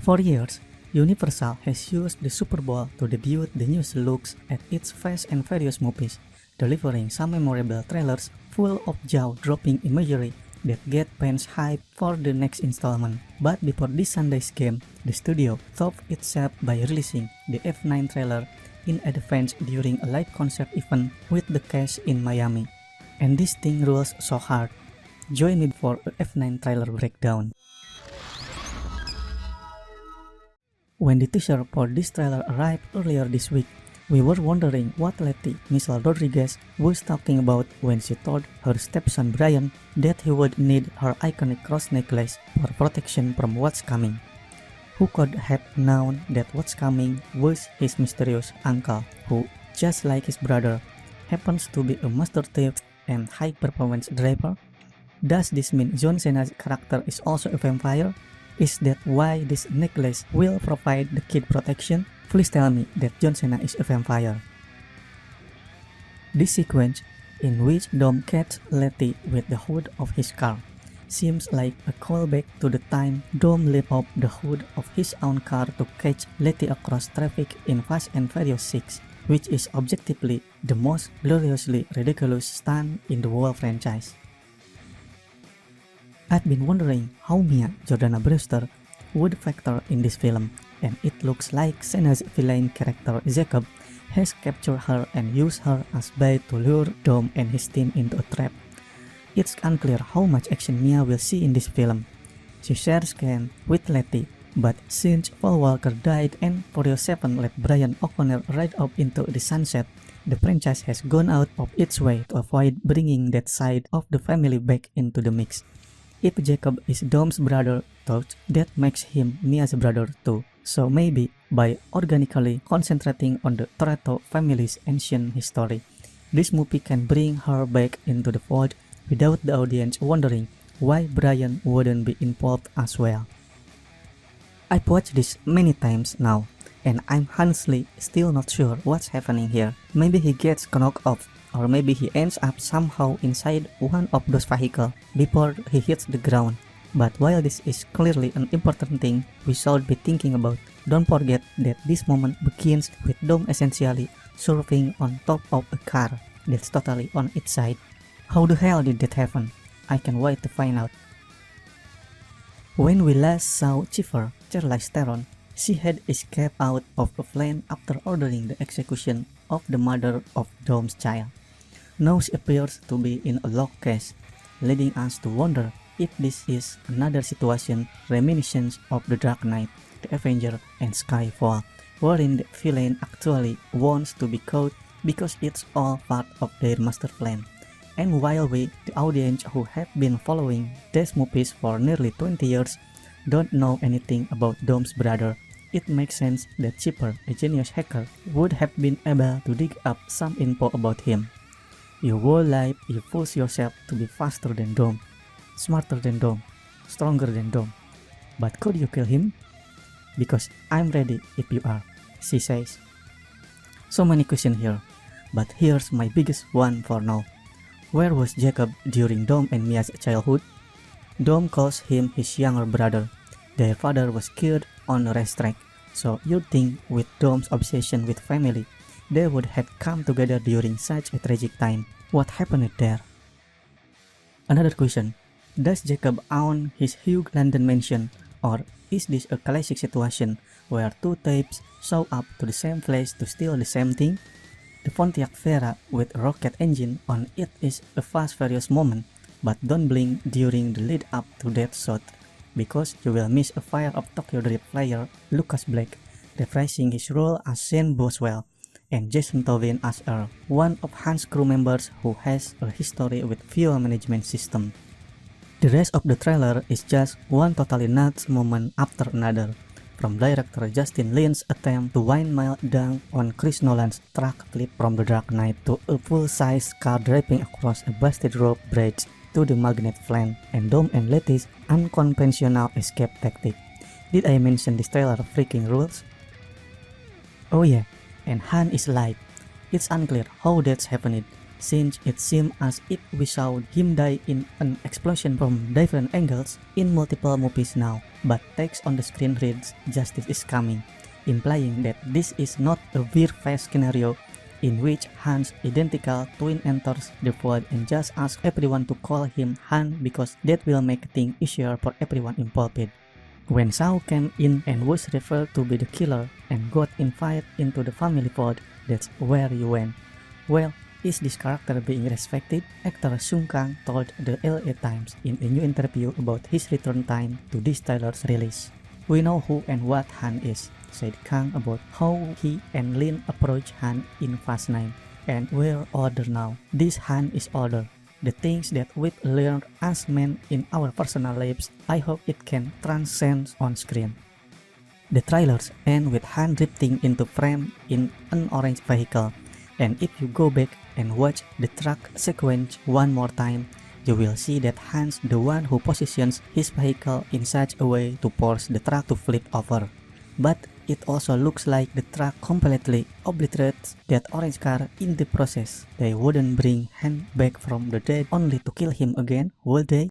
For years, Universal has used the Super Bowl to debut the newest looks at its Fast and Furious movies, delivering some memorable trailers full of jaw-dropping imagery that get fans hyped for the next installment. But before this Sunday's game, the studio topped itself by releasing the F9 trailer in advance during a live concert event with the cast in Miami. And this thing rules so hard. Join me for a F9 trailer breakdown. When the teaser for this trailer arrived earlier this week, we were wondering what Letty Michelle Rodriguez was talking about when she told her stepson Brian that he would need her iconic cross necklace for protection from what's coming. Who could have known that what's coming was his mysterious uncle, who, just like his brother, happens to be a master thief and high-performance driver? Does this mean John Cena's character is also a vampire? Is that why this necklace will provide the kid protection? Please tell me that John Cena is a vampire. This sequence, in which Dom catches Letty with the hood of his car, seems like a callback to the time Dom lifted up the hood of his own car to catch Letty across traffic in Fast and Furious 6, which is objectively the most gloriously ridiculous stunt in the whole franchise. I've been wondering how Mia Jordana Brewster would factor in this film, and it looks like Cena's villain character Jacob has captured her and used her as bait to lure Dom and his team into a trap. It's unclear how much action Mia will see in this film. She shares skin with Letty, but since Paul Walker died and Furious 7 let Brian O'Connor ride off into the sunset, the franchise has gone out of its way to avoid bringing that side of the family back into the mix. If Jacob is Dom's brother, though, that makes him Mia's brother too. So maybe by organically concentrating on the Toretto family's ancient history, this movie can bring her back into the fold without the audience wondering why Brian wouldn't be involved as well. I've watched this many times now, and I'm honestly still not sure what's happening here. Maybe he gets knocked off, or maybe he ends up somehow inside one of those vehicles before he hits the ground. But while this is clearly an important thing we should be thinking about, don't forget that this moment begins with Dom essentially surfing on top of a car that's totally on its side. How the hell did that happen? I can't wait to find out. When we last saw Chieffer, Charlize Theron, she had escaped out of a plane after ordering the execution of the mother of Dom's child. Now she appears to be in a locked case, leading us to wonder if this is another situation reminiscent of The Dark Knight, The Avenger, and Skyfall, wherein the villain actually wants to be caught because it's all part of their master plan. And while we, the audience who have been following these movies for nearly 20 years, don't know anything about Dom's brother, it makes sense that Chipper, a genius hacker, would have been able to dig up some info about him. Your whole life you force yourself to be faster than Dom, smarter than Dom, stronger than Dom. But could you kill him? Because I'm ready if you are, she says. So many questions here, but here's my biggest one for now. Where was Jacob during Dom and Mia's childhood? Dom calls him his younger brother. Their father was killed on a racetrack, so you'd think with Dom's obsession with family, they would have come together during such a tragic time. What happened there? Another question, does Jacob own his huge London mansion, or is this a classic situation where two thieves show up to the same place to steal the same thing? The Pontiac Vera with a rocket engine on it is a Fast Furious moment, but don't blink during the lead up to that shot, because you will miss a Fire of Tokyo Drift player Lucas Black reprising his role as Shane Boswell, and Jason Tobin as Earl, one of Han's crew members who has a history with fuel management system. The rest of the trailer is just one totally nuts moment after another, from director Justin Lin's attempt to windmill dunk on Chris Nolan's truck flip from The Dark Knight to a full-size car driving across a busted rope bridge to the magnet plant and Dom and Letty's unconventional escape tactic. Did I mention this trailer freaking rules? Oh yeah, and Han is alive. It's unclear how that's happened, since it seemed as if we saw him die in an explosion from different angles in multiple movies now. But text on the screen reads, "Justice is coming," implying that this is not a Fear-Face scenario in which Han's identical twin enters the void and just asks everyone to call him Han because that will make things easier for everyone involved. When Shao came in and was revealed to be the killer and got invited into the family vault, that's where you went. Well, is this character being respected? Actor Sung Kang told the LA Times in a new interview about his return time to this trailer's release. "We know who and what Han is," said Kang about how he and Lin approached Han in Fast 9, "and we're older now. This Han is older. The things that we've learned as men in our personal lives, I hope it can transcend on screen." The trailers end with Han drifting into frame in an orange vehicle, and if you go back and watch the truck sequence one more time, you will see that Han's the one who positions his vehicle in such a way to force the truck to flip over. But it also looks like the truck completely obliterates that orange car in the process. They wouldn't bring Han back from the dead only to kill him again, would they?